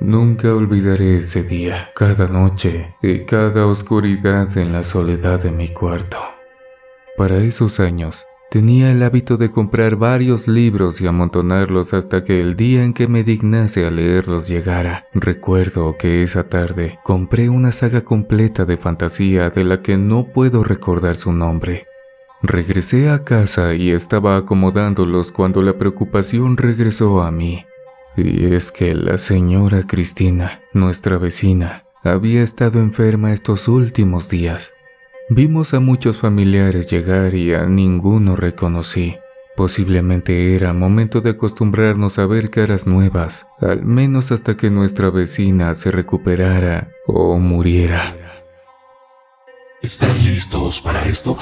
Nunca olvidaré ese día, cada noche y cada oscuridad en la soledad de mi cuarto. Para esos años, tenía el hábito de comprar varios libros y amontonarlos hasta que el día en que me dignase a leerlos llegara. Recuerdo que esa tarde compré una saga completa de fantasía de la que no puedo recordar su nombre. Regresé a casa y estaba acomodándolos cuando la preocupación regresó a mí. Y es que la señora Cristina, nuestra vecina, había estado enferma estos últimos días. Vimos a muchos familiares llegar y a ninguno reconocí. Posiblemente era momento de acostumbrarnos a ver caras nuevas, al menos hasta que nuestra vecina se recuperara o muriera. ¿Están listos para esto?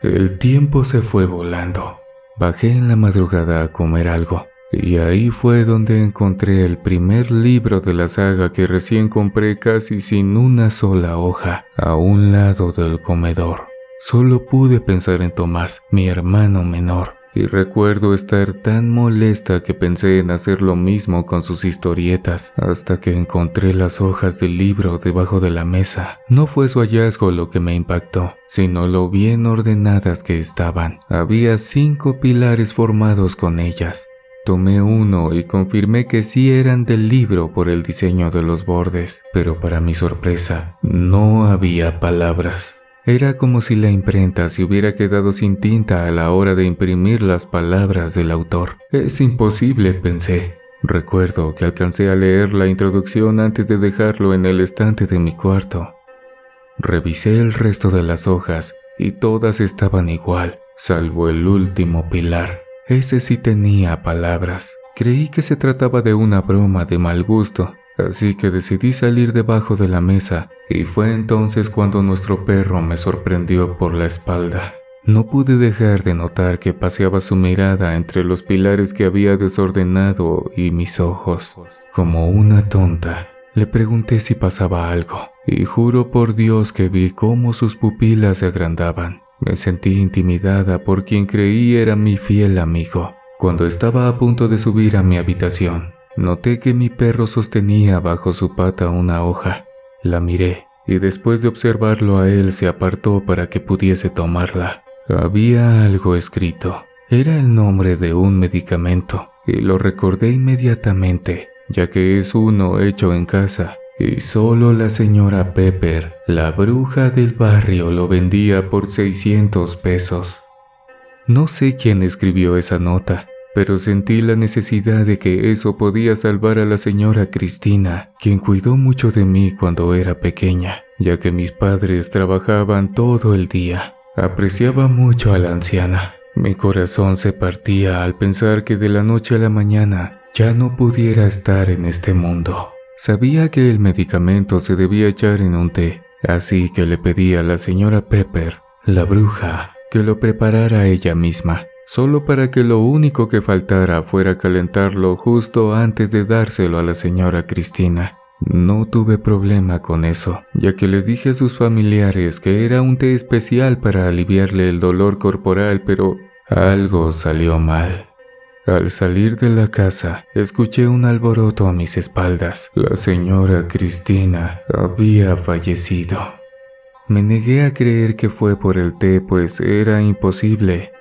El tiempo se fue volando. Bajé en la madrugada a comer algo, y ahí fue donde encontré el primer libro de la saga que recién compré casi sin una sola hoja, a un lado del comedor. Solo pude pensar en Tomás, mi hermano menor, y recuerdo estar tan molesta que pensé en hacer lo mismo con sus historietas, hasta que encontré las hojas del libro debajo de la mesa. No fue su hallazgo lo que me impactó, sino lo bien ordenadas que estaban. Había 5 pilares formados con ellas. Tomé uno y confirmé que sí eran del libro por el diseño de los bordes, pero para mi sorpresa, no había palabras. Era como si la imprenta se hubiera quedado sin tinta a la hora de imprimir las palabras del autor. Es imposible, pensé. Recuerdo que alcancé a leer la introducción antes de dejarlo en el estante de mi cuarto. Revisé el resto de las hojas y todas estaban igual, salvo el último pilar. Ese sí tenía palabras. Creí que se trataba de una broma de mal gusto, así que decidí salir debajo de la mesa, y fue entonces cuando nuestro perro me sorprendió por la espalda. No pude dejar de notar que paseaba su mirada entre los pilares que había desordenado y mis ojos. Como una tonta, le pregunté si pasaba algo, y juro por Dios que vi cómo sus pupilas se agrandaban. Me sentí intimidada por quien creí era mi fiel amigo. Cuando estaba a punto de subir a mi habitación, noté que mi perro sostenía bajo su pata una hoja. La miré y después de observarlo a él se apartó para que pudiese tomarla. Había algo escrito. Era el nombre de un medicamento y lo recordé inmediatamente, ya que es uno hecho en casa y solo la señora Pepper, la bruja del barrio, lo vendía por 600 pesos. No sé quién escribió esa nota, pero sentí la necesidad de que eso podía salvar a la señora Cristina, quien cuidó mucho de mí cuando era pequeña, ya que mis padres trabajaban todo el día. Apreciaba mucho a la anciana. Mi corazón se partía al pensar que de la noche a la mañana ya no pudiera estar en este mundo. Sabía que el medicamento se debía echar en un té, así que le pedí a la señora Pepper, la bruja, que lo preparara ella misma, solo para que lo único que faltara fuera calentarlo justo antes de dárselo a la señora Cristina. No tuve problema con eso, ya que le dije a sus familiares que era un té especial para aliviarle el dolor corporal, pero algo salió mal. Al salir de la casa, escuché un alboroto a mis espaldas. La señora Cristina había fallecido. Me negué a creer que fue por el té, pues era imposible.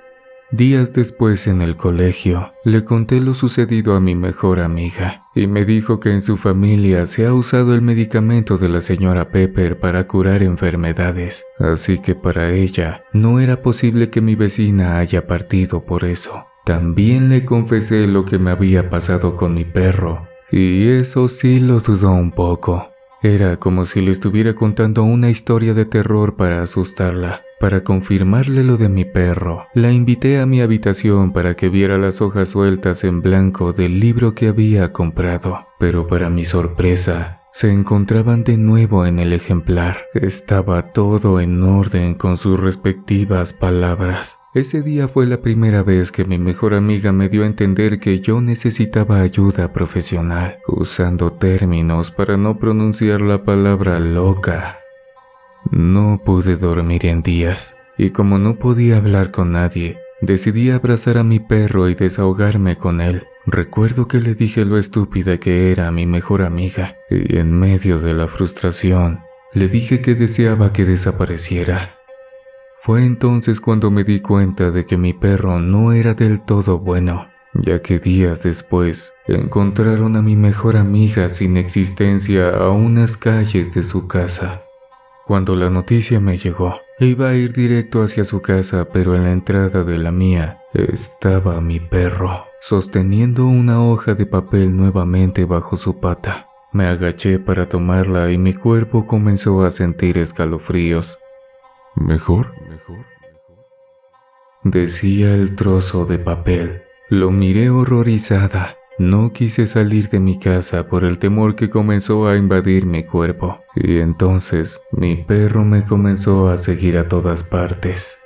Días después en el colegio, le conté lo sucedido a mi mejor amiga y me dijo que en su familia se ha usado el medicamento de la señora Pepper para curar enfermedades, así que para ella no era posible que mi vecina haya partido por eso. También le confesé lo que me había pasado con mi perro, y eso sí lo dudó un poco. Era como si le estuviera contando una historia de terror para asustarla. Para confirmarle lo de mi perro, la invité a mi habitación para que viera las hojas sueltas en blanco del libro que había comprado. Pero para mi sorpresa, se encontraban de nuevo en el ejemplar. Estaba todo en orden con sus respectivas palabras. Ese día fue la primera vez que mi mejor amiga me dio a entender que yo necesitaba ayuda profesional, usando términos para no pronunciar la palabra loca. No pude dormir en días, y como no podía hablar con nadie, decidí abrazar a mi perro y desahogarme con él. Recuerdo que le dije lo estúpida que era mi mejor amiga, y en medio de la frustración, le dije que deseaba que desapareciera. Fue entonces cuando me di cuenta de que mi perro no era del todo bueno, ya que días después encontraron a mi mejor amiga sin existencia a unas calles de su casa. Cuando la noticia me llegó, iba a ir directo hacia su casa, pero en la entrada de la mía estaba mi perro, sosteniendo una hoja de papel nuevamente bajo su pata. Me agaché para tomarla y mi cuerpo comenzó a sentir escalofríos. ¿Mejor? Decía el trozo de papel. Lo miré horrorizada. No quise salir de mi casa por el temor que comenzó a invadir mi cuerpo. Y entonces mi perro me comenzó a seguir a todas partes.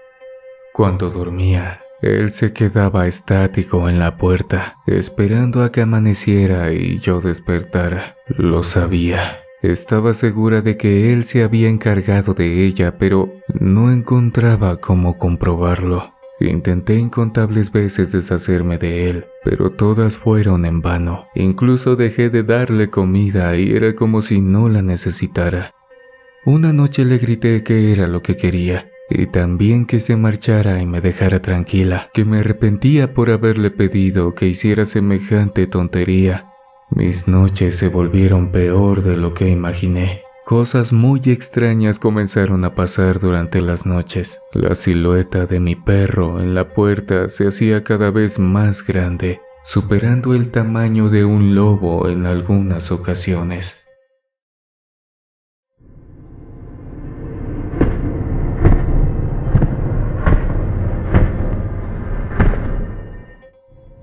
Cuando dormía, él se quedaba estático en la puerta, esperando a que amaneciera y yo despertara. Lo sabía. Estaba segura de que él se había encargado de ella, pero no encontraba cómo comprobarlo. Intenté incontables veces deshacerme de él, pero todas fueron en vano. Incluso dejé de darle comida y era como si no la necesitara. Una noche le grité que era lo que quería, y también que se marchara y me dejara tranquila, que me arrepentía por haberle pedido que hiciera semejante tontería. Mis noches se volvieron peor de lo que imaginé. Cosas muy extrañas comenzaron a pasar durante las noches. La silueta de mi perro en la puerta se hacía cada vez más grande, superando el tamaño de un lobo en algunas ocasiones.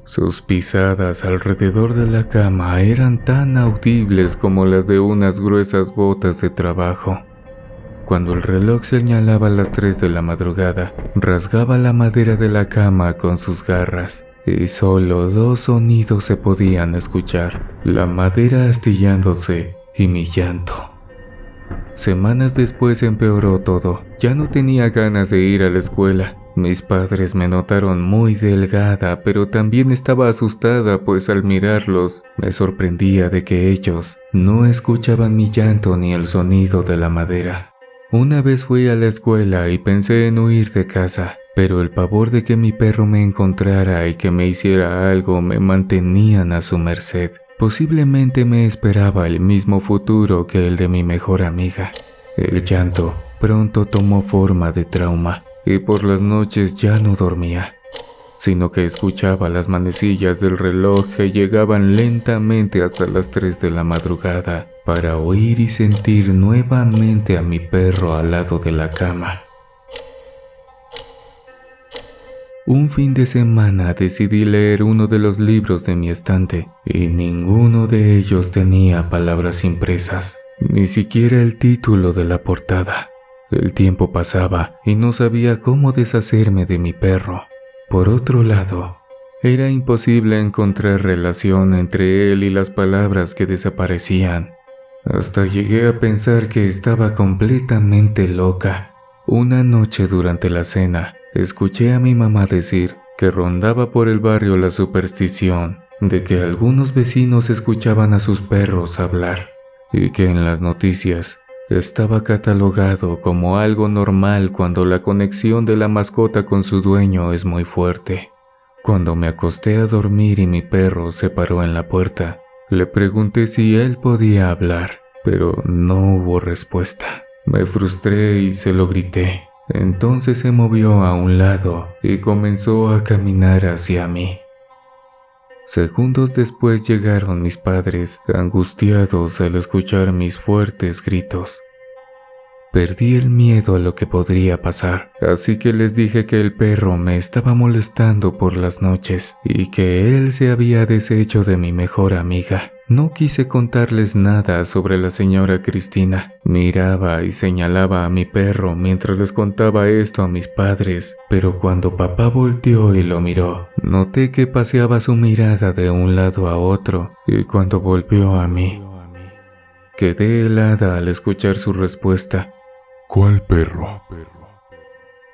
Sus pisadas alrededor de la cama eran tan audibles como las de unas gruesas botas de trabajo. Cuando el reloj señalaba las 3 de la madrugada, rasgaba la madera de la cama con sus garras, y solo 2 sonidos se podían escuchar: la madera astillándose y mi llanto. Semanas después empeoró todo. Ya no tenía ganas de ir a la escuela. Mis padres me notaron muy delgada, pero también estaba asustada, pues al mirarlos me sorprendía de que ellos no escuchaban mi llanto ni el sonido de la madera. Una vez fui a la escuela y pensé en huir de casa, pero el pavor de que mi perro me encontrara y que me hiciera algo me mantenían a su merced. Posiblemente me esperaba el mismo futuro que el de mi mejor amiga. El llanto pronto tomó forma de trauma. Y por las noches ya no dormía, sino que escuchaba las manecillas del reloj que llegaban lentamente hasta las 3 de la madrugada para oír y sentir nuevamente a mi perro al lado de la cama. Un fin de semana decidí leer uno de los libros de mi estante y ninguno de ellos tenía palabras impresas, ni siquiera el título de la portada. El tiempo pasaba y no sabía cómo deshacerme de mi perro. Por otro lado, era imposible encontrar relación entre él y las palabras que desaparecían. Hasta llegué a pensar que estaba completamente loca. Una noche durante la cena, escuché a mi mamá decir que rondaba por el barrio la superstición de que algunos vecinos escuchaban a sus perros hablar y que en las noticias estaba catalogado como algo normal cuando la conexión de la mascota con su dueño es muy fuerte. Cuando me acosté a dormir y mi perro se paró en la puerta, le pregunté si él podía hablar, pero no hubo respuesta. Me frustré y se lo grité. Entonces se movió a un lado y comenzó a caminar hacia mí. Segundos después llegaron mis padres, angustiados al escuchar mis fuertes gritos. Perdí el miedo a lo que podría pasar, así que les dije que el perro me estaba molestando por las noches y que él se había deshecho de mi mejor amiga. No quise contarles nada sobre la señora Cristina. Miraba y señalaba a mi perro mientras les contaba esto a mis padres, pero cuando papá volteó y lo miró, noté que paseaba su mirada de un lado a otro, y cuando volvió a mí, quedé helada al escuchar su respuesta. ¿Cuál perro?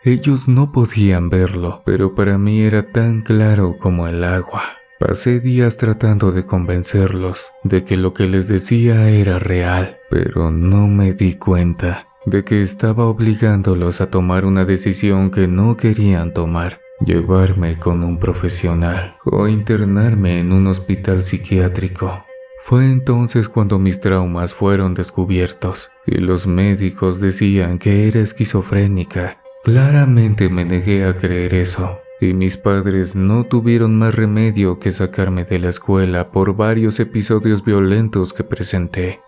Ellos no podían verlo, pero para mí era tan claro como el agua. Pasé días tratando de convencerlos de que lo que les decía era real, pero no me di cuenta de que estaba obligándolos a tomar una decisión que no querían tomar: llevarme con un profesional o internarme en un hospital psiquiátrico. Fue entonces cuando mis traumas fueron descubiertos y los médicos decían que era esquizofrénica. Claramente me negué a creer eso, y mis padres no tuvieron más remedio que sacarme de la escuela por varios episodios violentos que presenté.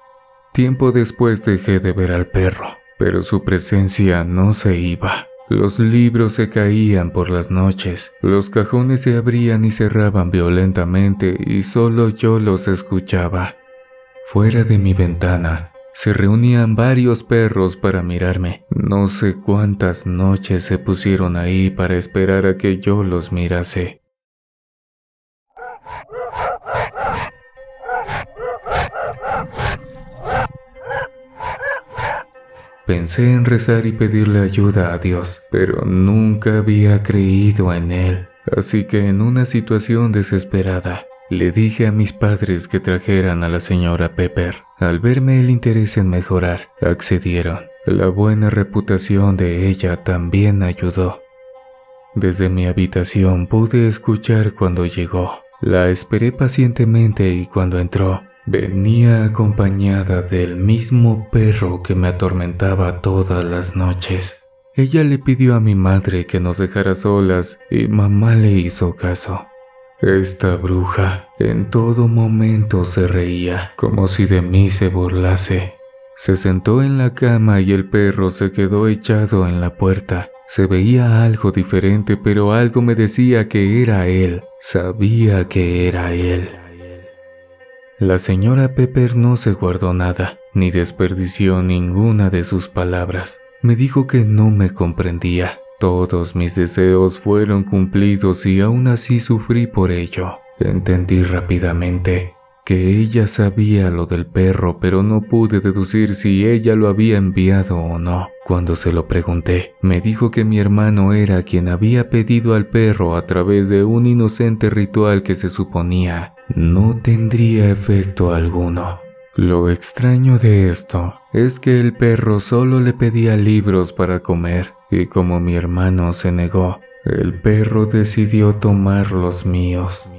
Tiempo después dejé de ver al perro, pero su presencia no se iba. Los libros se caían por las noches, los cajones se abrían y cerraban violentamente y solo yo los escuchaba. Fuera de mi ventana se reunían varios perros para mirarme. No sé cuántas noches se pusieron ahí para esperar a que yo los mirase. Pensé en rezar y pedirle ayuda a Dios, pero nunca había creído en Él. Así que en una situación desesperada, le dije a mis padres que trajeran a la señora Pepper. Al verme el interés en mejorar, accedieron. La buena reputación de ella también ayudó. Desde mi habitación pude escuchar cuando llegó. La esperé pacientemente y cuando entró, venía acompañada del mismo perro que me atormentaba todas las noches. Ella le pidió a mi madre que nos dejara solas y mamá le hizo caso. Esta bruja en todo momento se reía, como si de mí se burlase. Se sentó en la cama y el perro se quedó echado en la puerta. Se veía algo diferente, pero algo me decía que era él. Sabía que era él. La señora Pepper no se guardó nada, ni desperdició ninguna de sus palabras. Me dijo que no me comprendía. Todos mis deseos fueron cumplidos y aún así sufrí por ello. Entendí rápidamente que ella sabía lo del perro, pero no pude deducir si ella lo había enviado o no. Cuando se lo pregunté, me dijo que mi hermano era quien había pedido al perro a través de un inocente ritual que se suponía no tendría efecto alguno. Lo extraño de esto es que el perro solo le pedía libros para comer, y como mi hermano se negó, el perro decidió tomar los míos.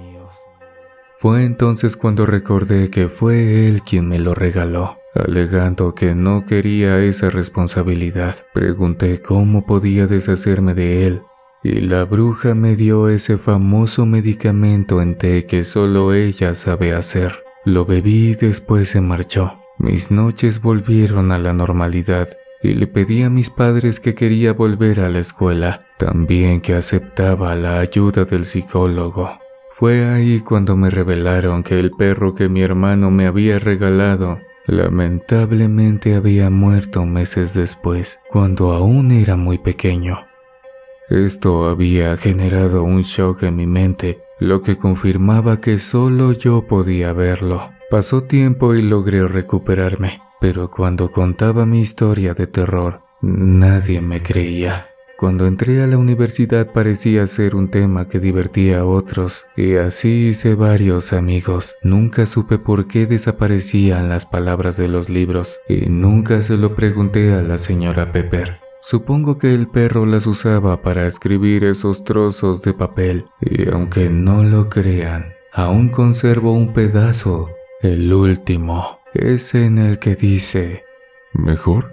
Fue entonces cuando recordé que fue él quien me lo regaló. Alegando que no quería esa responsabilidad, pregunté cómo podía deshacerme de él, y la bruja me dio ese famoso medicamento en té que solo ella sabe hacer. Lo bebí y después se marchó. Mis noches volvieron a la normalidad y le pedí a mis padres que quería volver a la escuela, también que aceptaba la ayuda del psicólogo. Fue ahí cuando me revelaron que el perro que mi hermano me había regalado lamentablemente había muerto meses después, cuando aún era muy pequeño. Esto había generado un shock en mi mente, lo que confirmaba que solo yo podía verlo. Pasó tiempo y logré recuperarme, pero cuando contaba mi historia de terror, nadie me creía. Cuando entré a la universidad parecía ser un tema que divertía a otros, y así hice varios amigos. Nunca supe por qué desaparecían las palabras de los libros, y nunca se lo pregunté a la señora Pepper. Supongo que el perro las usaba para escribir esos trozos de papel, y aunque no lo crean, aún conservo un pedazo, el último, ese en el que dice: mejor.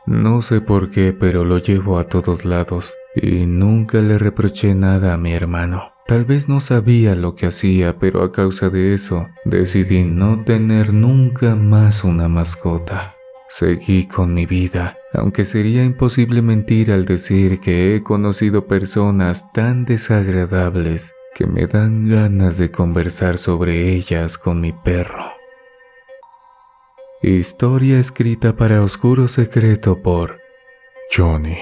No sé por qué, pero lo llevo a todos lados, y nunca le reproché nada a mi hermano. Tal vez no sabía lo que hacía, pero a causa de eso, decidí no tener nunca más una mascota. Seguí con mi vida, aunque sería imposible mentir al decir que he conocido personas tan desagradables que me dan ganas de conversar sobre ellas con mi perro. Historia escrita para Oscuro Secreto por Johnny.